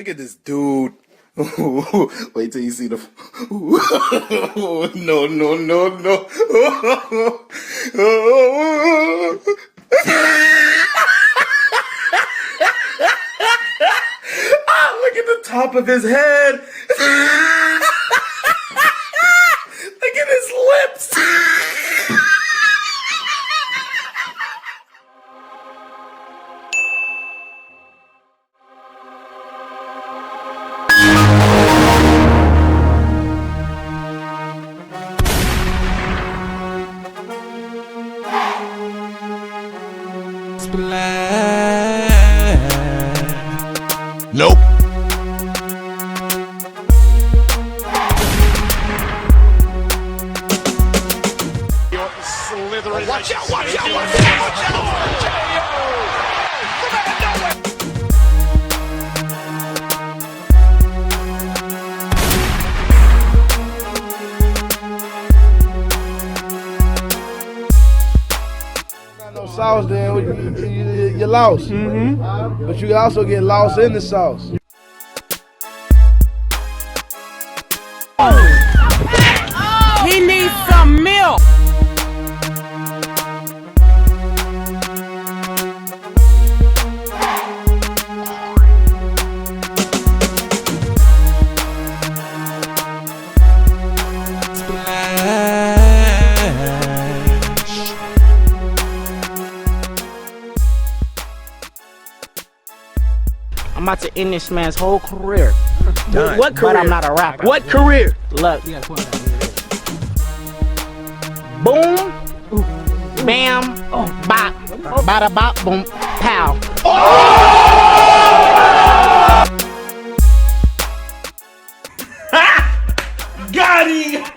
Look at this dude. Wait till you see the. No. Look at the top of his head. Look at his lips. Nope. Watch out! No sauce, then you're lost. But you can also get lost in the sauce. He needs some milk. I'm about to end this man's whole career. What career? But I'm not a rapper. What career? Look. Boom. Bam. Bop. Bada bop. Boom. Pow. Got him!